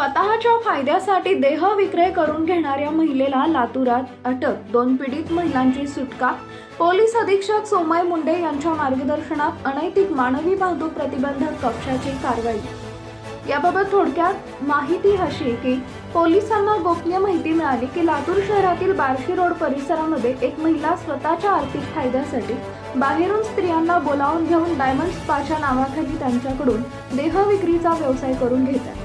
स्वतःच्या फायद्यासाठी देह विक्रय करून घेणाऱ्या महिलेला लातूरात अटक। 2 पीडित महिलांची सुटका। पोलीस अधीक्षक सोमय मुंडे यांच्या मार्गदर्शनात अनैतिक मानवी वाहतूक प्रतिबंधक कक्षाची कारवाई। याबाबत थोडक्यात माहिती अशी की पोलिसांना गोपनीय माहिती मिळाली की लातूर शहरातील बार्शी रोड परिसरामध्ये एक महिला स्वतःच्या आर्थिक फायद्यासाठी बाहेरून स्त्रियांना बोलावून घेऊन डायमंड स्पाच्या नावाखाली त्यांच्याकडून देह विक्रीचा व्यवसाय करून घेतात।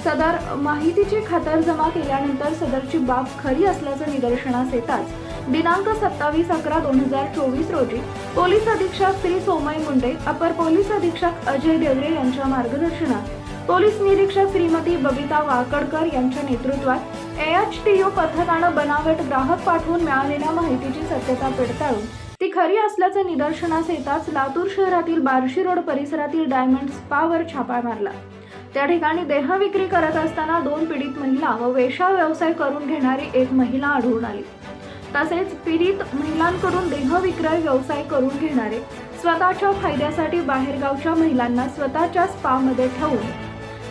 सदर माहितीची खातरजमा केल्यानंतर सदरची बाब खरी असल्याचं निदर्शनास येताच दिनांक 27/11/2024 रोजी पोलीस अधीक्षक श्री सोमय मुंडे, अपर पोलीस अधीक्षक अजय देवरे यांच्या मार्गदर्शनात पोलीस निरीक्षक श्रीमती बबिता वाकडकर यांच्या नेतृत्वात AHTU पथकानं बनावट ग्राहक पाठवून मिळालेल्या माहितीची सत्यता पडताळून ती खरी असल्याचं निदर्शनास येताच लातूर शहरातील बार्शी रोड परिसरातील डायमंड स्पावर छापा मारला। त्या ठिकाणी देह विक्री करत असताना 2 पीडित महिला व वेश्या व्यवसाय करून घेणारी एक महिला आढळून आली। तसेच पीडित महिलांकडून देह विक्रय व्यवसाय करून घेणारे स्वतःच्या फायद्यासाठी बाहेरगावच्या महिलांना स्वतःच्या स्पामध्ये ठेवून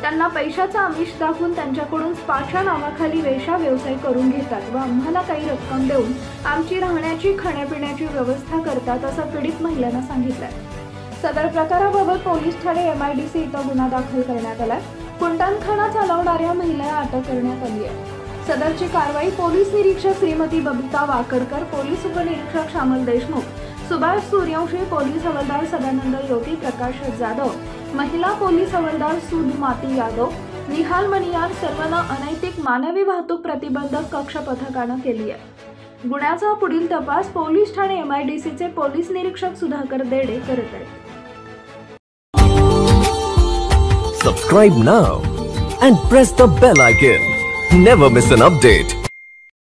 त्यांना पैशाचा आमिष दाखवून त्यांच्याकडून स्पाच्या नावाखाली वेश्या व्यवसाय करून घेतात व आम्हाला काही रक्कम देऊन आमची राहण्याची खाण्यापिण्याची व्यवस्था करतात असं पीडित महिलांना सांगितलं। सदर प्रकाराबाबत पोलीस ठाणे MIDC इथं गुन्हा दाखल करण्यात आला। कुंटणखाना चालवणाऱ्या महिलेला अटक करण्यात आली आहे। सदरची कारवाई पोलीस निरीक्षक श्रीमती बबिता वाकडकर, पोलीस उपनिरीक्षक श्यामल देशमुख, सुभाष सूर्यवंशी, पोलीस हवालदार सदानंद योगी, प्रकाश जाधव, महिला पोलीस हवालदार सुधमाती यादव, निहाल मणियार सर्वांना अनैतिक मानवी वाहतूक प्रतिबंधक कक्ष पथकानं केली आहे। गुन्ह्याचा पुढील तपास पोलीस ठाणे MIDCचे पोलीस निरीक्षक सुधाकर देडे करत आहेत। Subscribe now and press the bell icon. Never miss an update.